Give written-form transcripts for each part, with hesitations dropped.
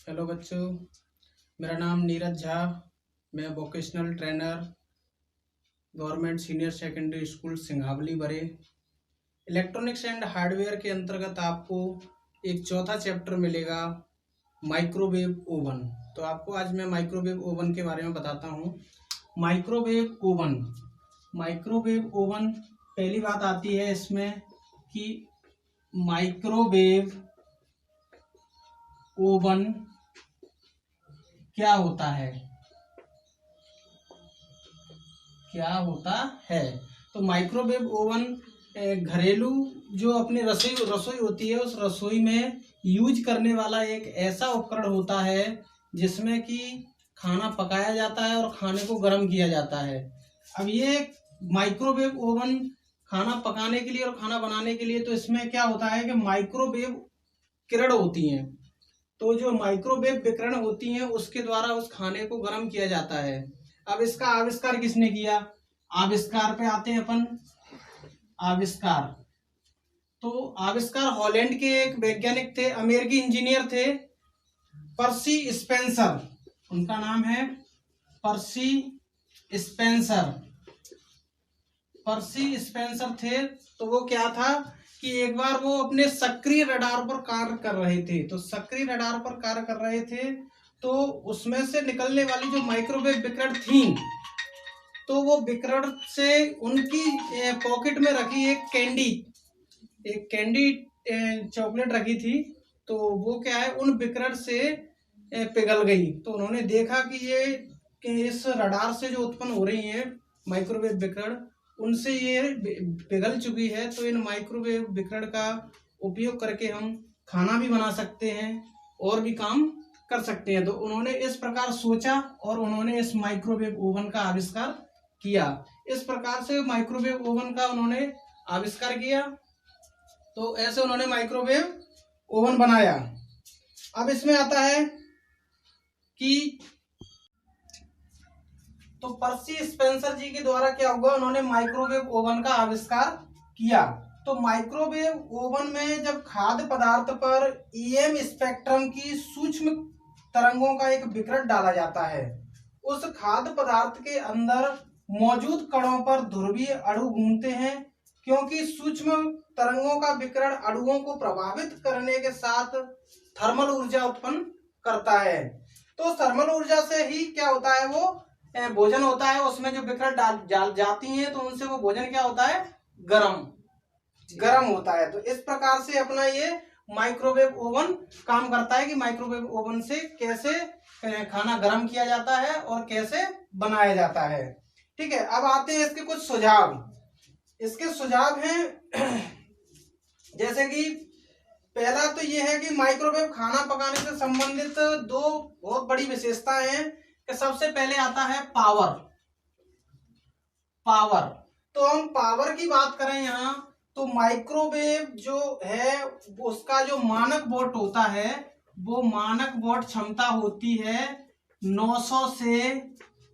Hello बच्चों, मेरा नाम नीरज झा। मैं vocational trainer, government senior secondary school Singhawali बरे। इलेक्ट्रॉनिक्स एंड हार्डवेयर के अंतर्गत आपको एक चौथा चैप्टर मिलेगा, माइक्रोवेव ओवन। तो आपको आज मैं माइक्रोवेव ओवन के बारे में बताता हूँ। माइक्रोवेव ओवन, माइक्रोवेव ओवन, पहली बात आती है इसमें कि माइक्रोवेव ओवन क्या होता है। क्या होता है तो माइक्रोवेव ओवन घरेलू जो अपनी रसोई होती है, उस रसोई में यूज करने वाला एक ऐसा उपकरण होता है जिसमें कि खाना पकाया जाता है और खाने को गर्म किया जाता है। अब ये माइक्रोवेव ओवन खाना पकाने के लिए और खाना बनाने के लिए, तो इसमें क्या होता है कि माइक्रोवेव किरण होती हैं। तो जो माइक्रोवेव विकिरण होती हैं उसके द्वारा उस खाने को गर्म किया जाता है। अब इसका आविष्कार किसने किया? आविष्कार पे आते हैं अपन। आविष्कार, तो आविष्कार हॉलैंड के एक वैज्ञानिक थे, अमेरिकी इंजीनियर थे, पर्सी स्पेंसर। उनका नाम है पर्सी स्पेंसर। पर्सी स्पेंसर थे। तो वो क्या था कि एक बार वो अपने सक्रिय रडार पर कार्य कर रहे थे। तो सक्रिय रडार पर कार्य कर रहे थे, तो उसमें से निकलने वाली जो माइक्रोवेव विकिरण थी, तो वो विकिरण से उनकी पॉकेट में रखी एक कैंडी चॉकलेट रखी थी, तो वो क्या है, उन विकिरण से पिघल गई। तो उन्होंने देखा कि इस रडार से जो उत्पन्न हो रही हैं माइक्रोवेव विकिरण, उनसे ये पिघल चुकी है। तो इन माइक्रोवेव विकिरण का उपयोग करके हम खाना भी बना सकते हैं और भी काम कर सकते हैं। तो उन्होंने इस प्रकार सोचा और उन्होंने इस माइक्रोवेव ओवन का आविष्कार किया। इस प्रकार से माइक्रोवेव ओवन का उन्होंने आविष्कार किया। तो ऐसे उन्होंने माइक्रोवेव ओवन बनाया। अब इसमें आता है कि तो पर्सी स्पेंसर जी के द्वारा क्या हुआ, उन्होंने माइक्रोवेव ओवन का आविष्कार किया। तो माइक्रोवेव ओवन में जब खाद्य पदार्थ पर ईएम स्पेक्ट्रम की सूक्ष्म तरंगों का एक विकिरण डाला जाता है, उस खाद्य पदार्थ के अंदर मौजूद कणों पर ध्रुवीय अणु घूमते हैं, क्योंकि सूक्ष्म तरंगों का विकिरण अणुओं को प्रभावित करने के साथ थर्मल ऊर्जा उत्पन्न करता है। तो थर्मल ऊर्जा से ही क्या होता है, वो भोजन होता है, उसमें जो विकिरण डाल जाती हैं, तो उनसे वो भोजन क्या होता है, गर्म होता है। तो इस प्रकार से अपना ये माइक्रोवेव ओवन काम करता है कि माइक्रोवेव ओवन से कैसे खाना गर्म किया जाता है और कैसे बनाया जाता है। ठीक है, अब आते हैं इसके कुछ सुझाव। इसके सुझाव हैं जैसे कि पहला तो ये है कि माइक्रोवेव खाना पकाने से संबंधित दो बहुत बड़ी विशेषताएं हैं कि सबसे पहले आता है पावर। तो हम पावर की बात करें यहाँ, तो माइक्रोवेव जो है उसका जो मानक वॉट होता है, वो मानक वॉट क्षमता होती है 900 से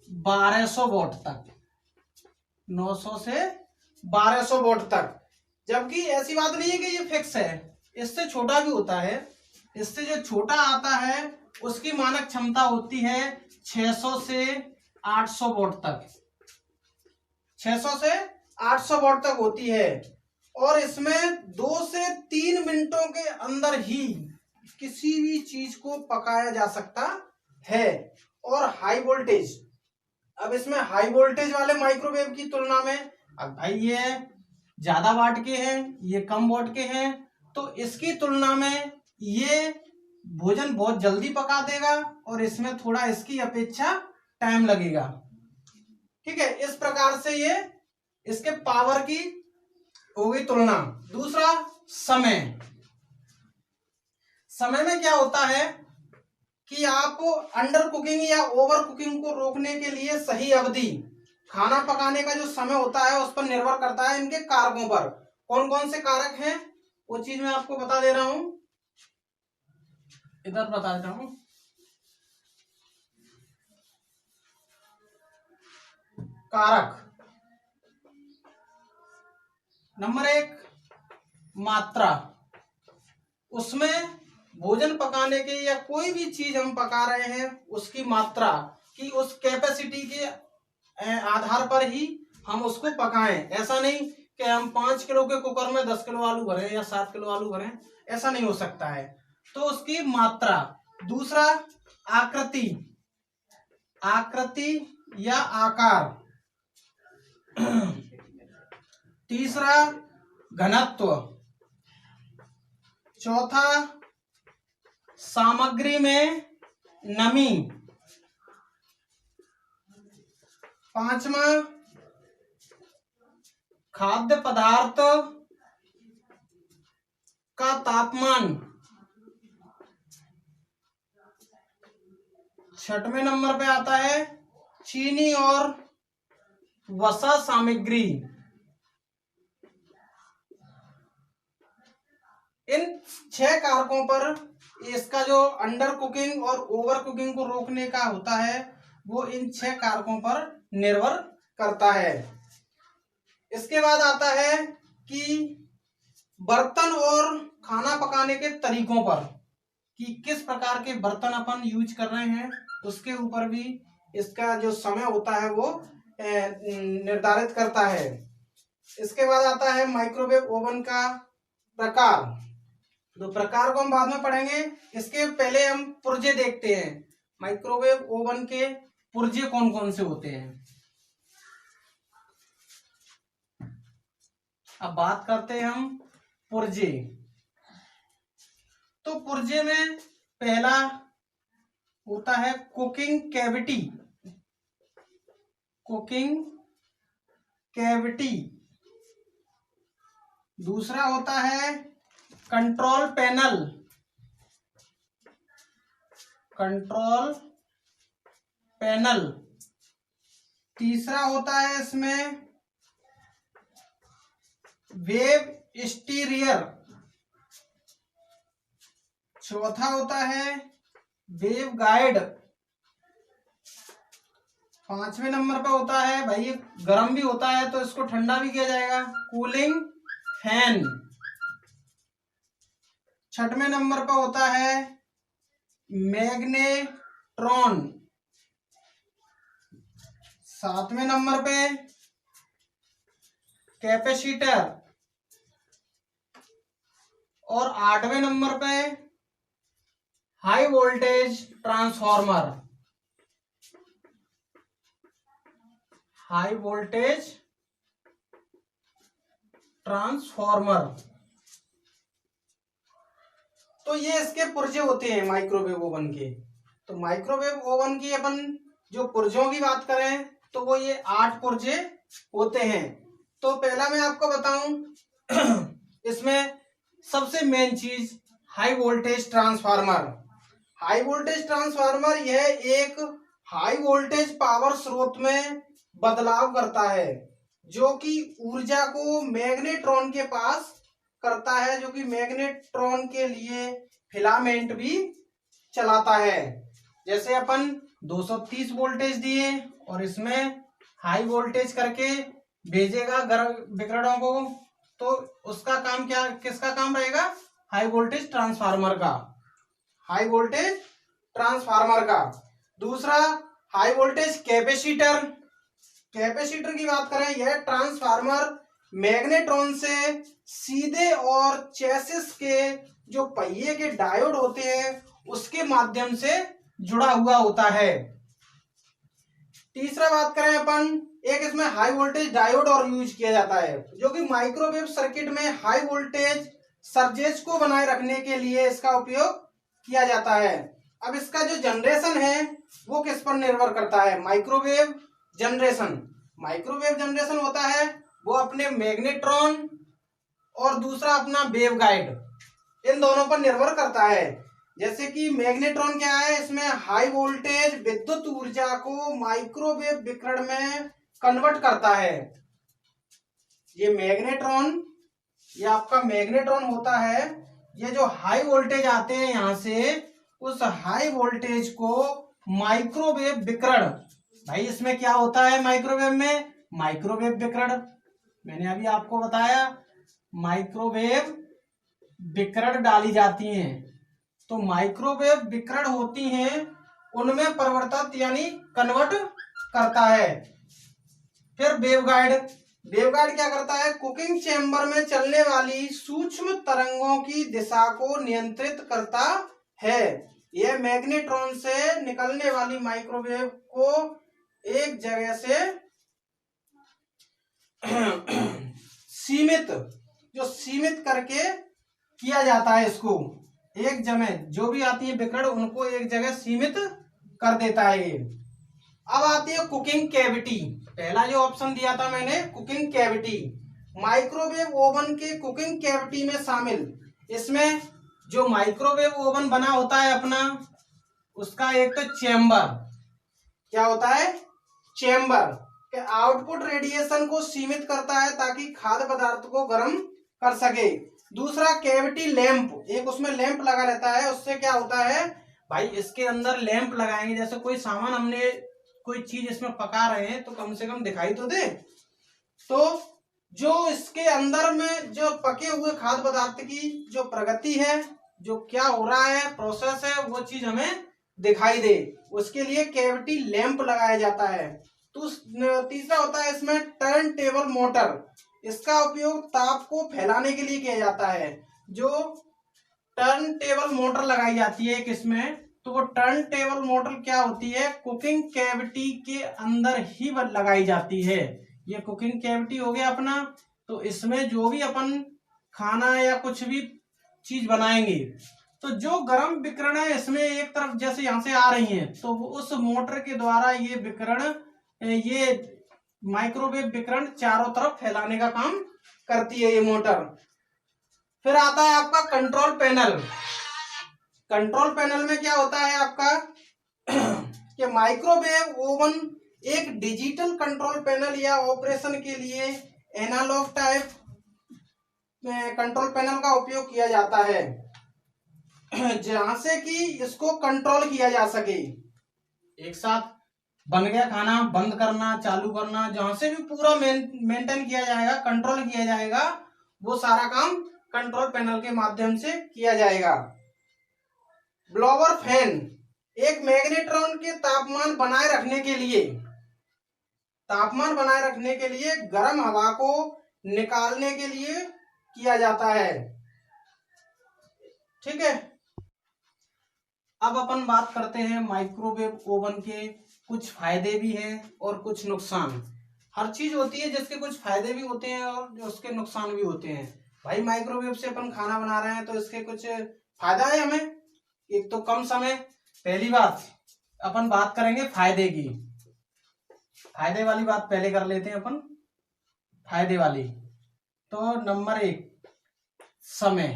1200 वॉट तक। 900 से 1200 वॉट तक। जबकि ऐसी बात नहीं है कि ये फिक्स है, इससे छोटा भी होता है। इससे जो छोटा आता है उसकी मानक क्षमता होती है 600 से 800 वॉट तक। 600 से 800 वॉट तक होती है, और इसमें 2 से 3 मिनटों के अंदर ही किसी भी चीज को पकाया जा सकता है। और हाई वोल्टेज, अब इसमें हाई वोल्टेज वाले माइक्रोवेव की तुलना में, अब भाई ये ज्यादा वाट के हैं, ये कम वाट के हैं, तो इसकी तुलना में ये भोजन बहुत जल्दी पका देगा और इसमें थोड़ा इसकी अपेक्षा टाइम लगेगा। ठीक है, इस प्रकार से ये इसके पावर की हो गई तुलना। दूसरा, समय में क्या होता है कि आप अंडर कुकिंग या ओवर कुकिंग को रोकने के लिए सही अवधि, खाना पकाने का जो समय होता है उस पर निर्भर करता है इनके कारकों पर। कौन कौन से कारक हैं वो चीज मैं आपको बता दे रहा हूं, इधर बता देता हूं। कारक नंबर 1, मात्रा। उसमें भोजन पकाने के या कोई भी चीज हम पका रहे हैं उसकी मात्रा की उस कैपेसिटी के आधार पर ही हम उसको पकाएं। ऐसा नहीं कि हम 5 किलो के कुकर में 10 किलो आलू भरें या 7 किलो आलू भरें, ऐसा नहीं हो सकता है। तो उसकी मात्रा। दूसरा आकृति, आकृति या आकार। तीसरा घनत्व। चौथा सामग्री में नमी। पांचवा खाद्य पदार्थ का तापमान। छठवें नंबर पे आता है चीनी और वसा सामग्री। इन 6 कारकों पर इसका जो अंडर कुकिंग और ओवर कुकिंग को रोकने का होता है वो इन 6 कारकों पर निर्भर करता है। इसके बाद आता है कि बर्तन और खाना पकाने के तरीकों पर, कि किस प्रकार के बर्तन अपन यूज कर रहे हैं उसके ऊपर भी इसका जो समय होता है वो निर्धारित करता है। इसके बाद आता है माइक्रोवेव ओवन का प्रकार। तो प्रकार को हम बाद में पढ़ेंगे, इसके पहले हम पुर्जे देखते हैं। माइक्रोवेव ओवन के पुर्जे कौन कौन से होते हैं। अब बात करते हैं हम पुर्जे। तो पुर्जे में पहला होता है कुकिंग कैविटी। Cooking cavity. दूसरा होता है कंट्रोल पैनल। Control panel. तीसरा होता है इसमें वेब स्टीरियर। चौथा होता है वेव गाइड। पांचवें नंबर पे होता है, भाई गर्म भी होता है तो इसको ठंडा भी किया जाएगा, कूलिंग फैन। छठवें नंबर पर होता है मैग्नेट्रॉन। सातवें नंबर पे कैपेसिटर। और आठवें नंबर पे high voltage transformer. High voltage transformer. तो ये इसके पुर्जे होते हैं माइक्रोवेव ओवन के। तो माइक्रोवेव ओवन की अपन जो पुर्जों की बात करें तो वो ये 8 पुर्जे होते हैं। तो पहला मैं आपको बताऊं इसमें सबसे मेन चीज high voltage transformer. High voltage transformer यह एक हाई वोल्टेज पावर स्रोत में बदलाव करता है जो कि ऊर्जा को मैग्नेट्रॉन के पास करता है, जो कि मैग्नेट्रॉन के लिए फिलामेंट भी चलाता है। जैसे अपन 230 वोल्टेज दिए और इसमें हाई वोल्टेज करके भेजेगा विकिरणों को, तो उसका काम क्या, किसका काम रहेगा, हाई वोल्टेज ट्रांसफार्मर का। हाई वोल्टेज ट्रांसफार्मर का। दूसरा हाई वोल्टेज कैपेसिटर। कैपेसिटर की बात करें, यह ट्रांसफार्मर मैग्नेट्रॉन से सीधे और चेसिस के जो पहिए के डायोड होते हैं उसके माध्यम से जुड़ा हुआ होता है। तीसरा बात करें अपन, एक इसमें हाई वोल्टेज डायोड और यूज किया जाता है जो कि माइक्रोवेव सर्किट में हाई वोल्टेज सर्जेस को बनाए रखने के लिए इसका उपयोग किया जाता है। अब इसका जो जनरेशन है वो किस पर निर्भर करता है, माइक्रोवेव जनरेशन। माइक्रोवेव जनरेशन होता है वो अपने मैग्नेट्रॉन और दूसरा अपना वेव गाइड, इन दोनों पर निर्भर करता है। जैसे कि मैग्नेट्रॉन क्या है, इसमें हाई वोल्टेज विद्युत ऊर्जा को माइक्रोवेव विकिरण में कन्वर्ट करता है। ये मैग्नेट्रॉन, ये आपका मैग्नेट्रॉन होता है, ये जो हाई वोल्टेज आते हैं यहां से, उस हाई वोल्टेज को माइक्रोवेव विकिरण, भाई इसमें क्या होता है माइक्रोवेव में, माइक्रोवेव विकिरण। मैंने अभी आपको बताया माइक्रोवेव विकिरण डाली जाती हैं। तो माइक्रोवेव विकिरण होती हैं उनमें परिवर्तित यानी कन्वर्ट करता है। फिर वेवगाइड, वेवगाइड क्या करता है, कुकिंग चेंबर में चलने वाली सूक्ष्म तरंगों की दिशा को नियंत्रित करता है। यह मैग्नेट्रॉन से निकलने वाली माइक्रोवेव को एक जगह से सीमित करके किया जाता है। इसको एक जगह जो भी आती है विकिरण उनको एक जगह सीमित कर देता है ये। अब आती है कुकिंग कैविटी। पहला जो ऑप्शन दिया था मैंने कुकिंग कैविटी, माइक्रोवेव ओवन के कुकिंग कैविटी में शामिल। इसमें जो माइक्रोवेव ओवन बना होता है अपना, उसका एक तो चेंबर क्या होता है, चेंबर के आउटपुट रेडिएशन को सीमित करता है ताकि खाद्य पदार्थ को गर्म कर सके। दूसरा कैविटी लैंप, एक उसमें लैंप लगा रहता है, उससे क्या होता है भाई, इसके अंदर लैंप लगाएंगे, जैसे कोई सामान हमने कोई चीज इसमें पका रहे हैं तो कम से कम दिखाई तो दे। तो जो इसके अंदर में जो पके हुए खाद्य पदार्थ की जो प्रगति है, जो क्या हो रहा है प्रोसेस है, वो चीज हमें दिखाई दे, उसके लिए कैविटी लैंप लगाया जाता है। तो तीसरा होता है इसमें टर्न टेबल मोटर। इसका उपयोग ताप को फैलाने के लिए किया जाता है। जो टर्न टेबल मोटर लगाई जाती है एक इसमें, तो वो टर्न टेबल मोटर क्या होती है, कुकिंग कैविटी के अंदर ही लगाई जाती है। ये कुकिंग कैविटी हो गया अपना, तो इसमें जो भी अपन खाना या कुछ भी चीज बनाएंगे, तो जो गर्म विकिरण है इसमें एक तरफ जैसे यहाँ से आ रही है, तो उस मोटर के द्वारा ये विकिरण, ये माइक्रोवेव विकिरण चारों तरफ फैलाने का काम करती है ये मोटर। फिर आता है आपका कंट्रोल पैनल। कंट्रोल पैनल में क्या होता है आपका कि माइक्रोवेव ओवन एक डिजिटल कंट्रोल पैनल या ऑपरेशन के लिए एनालॉग टाइप कंट्रोल पैनल का उपयोग किया जाता है, जहां से कि इसको कंट्रोल किया जा सके। एक साथ बन गया खाना, बंद करना, चालू करना, जहां से भी पूरा मेंटेन किया जाएगा, कंट्रोल किया जाएगा, वो सारा काम कंट्रोल पैनल के माध्यम से किया जाएगा। ब्लोवर फैन एक मैग्नेट्रॉन के तापमान बनाए रखने के लिए गर्म हवा को निकालने के लिए किया जाता है। ठीक है, अब अपन बात करते हैं माइक्रोवेव ओवन के कुछ फायदे भी हैं और कुछ नुकसान। हर चीज होती है जिसके कुछ फायदे भी होते हैं और उसके नुकसान भी होते हैं। भाई माइक्रोवेव से अपन खाना बना रहे हैं तो इसके कुछ फायदा है हमें, एक तो कम समय। पहली बात अपन बात करेंगे फायदे की, फायदे वाली बात पहले कर लेते हैं अपन। फायदे वाली तो नंबर 1 समय।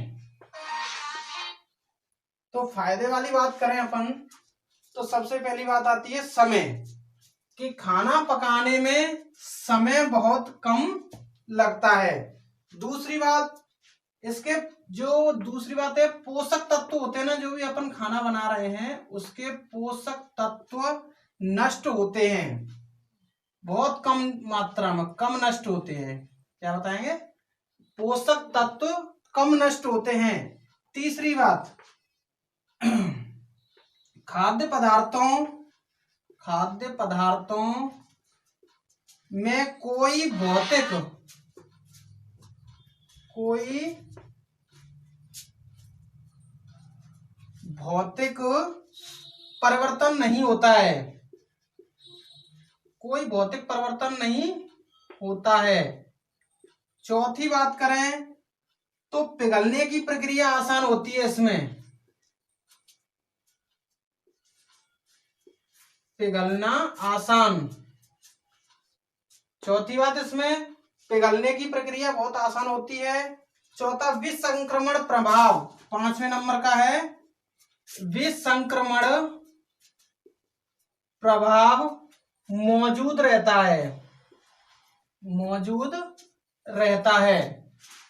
तो फायदे वाली बात करें अपन तो सबसे पहली बात आती है समय, कि खाना पकाने में समय बहुत कम लगता है। दूसरी बात दूसरी बात है पोषक तत्व होते हैं ना, जो भी अपन खाना बना रहे हैं उसके पोषक तत्व नष्ट होते हैं, बहुत कम मात्रा में कम नष्ट होते हैं। क्या बताएंगे, पोषक तत्व कम नष्ट होते हैं। तीसरी बात खाद्य पदार्थों में कोई भौतिक परिवर्तन नहीं होता है, कोई भौतिक परिवर्तन नहीं होता है। चौथी बात करें तो पिघलने की प्रक्रिया आसान होती है इसमें, पिघलना आसान। चौथी बात इसमें पिघलने की प्रक्रिया बहुत आसान होती है। चौथा विसंक्रमण प्रभाव, 5वें नंबर का है विसंक्रमण प्रभाव मौजूद रहता है।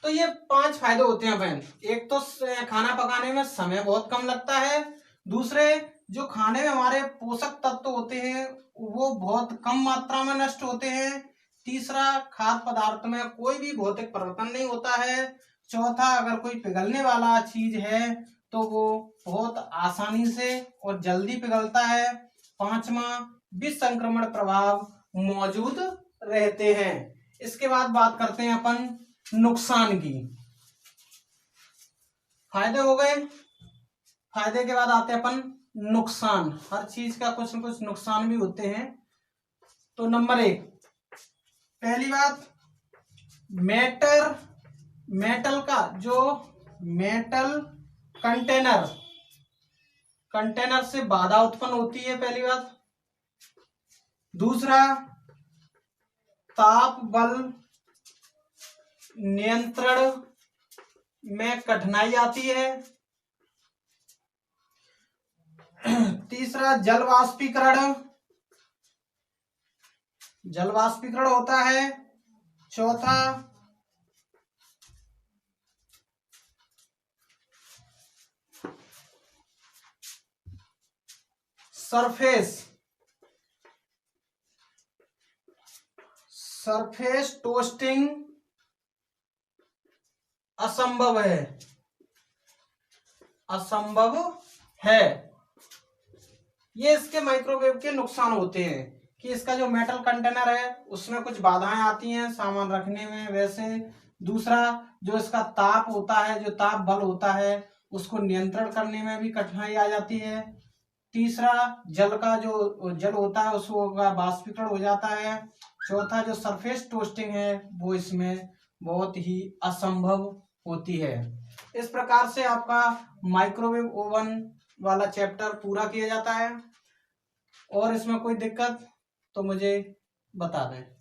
तो ये 5 फायदे होते हैं बहन। एक तो खाना पकाने में समय बहुत कम लगता है, दूसरे जो खाने में हमारे पोषक तत्व होते हैं वो बहुत कम मात्रा में नष्ट होते हैं, तीसरा खाद्य पदार्थ में कोई भी भौतिक परिवर्तन नहीं होता है, चौथा, अगर कोई पिघलने वाला चीज है तो वो बहुत आसानी से और जल्दी पिघलता है। पांचवा, विसंक्रमण प्रभाव मौजूद रहते हैं। इसके बाद बात करते हैं अपन नुकसान की। फायदे हो गए, फायदे के बाद आते हैं अपन नुकसान। हर चीज का कुछ न कुछ नुकसान भी होते हैं। तो नंबर 1, पहली बात, मेटल का जो मेटल कंटेनर से बाधा उत्पन्न होती है, पहली बात। दूसरा, ताप बल नियंत्रण में कठिनाई आती है। तीसरा, जल वाष्पीकरण होता है। चौथा, सरफेस टोस्टिंग असंभव है। ये इसके माइक्रोवेव के नुकसान होते हैं कि इसका जो मेटल कंटेनर है उसमें कुछ बाधाएं आती हैं सामान रखने में। वैसे दूसरा, जो इसका ताप होता है, जो ताप बल होता है, उसको नियंत्रण करने में भी कठिनाई आ जाती है। तीसरा, जल का जो जल होता है उसको वाष्पीकरण हो जाता है। चौथा, जो सरफेस टोस्टिंग है वो इसमें बहुत ही असंभव होती है। इस प्रकार से आपका माइक्रोवेव ओवन वाला चैप्टर पूरा किया जाता है। और इसमें कोई दिक्कत तो मुझे बता दें।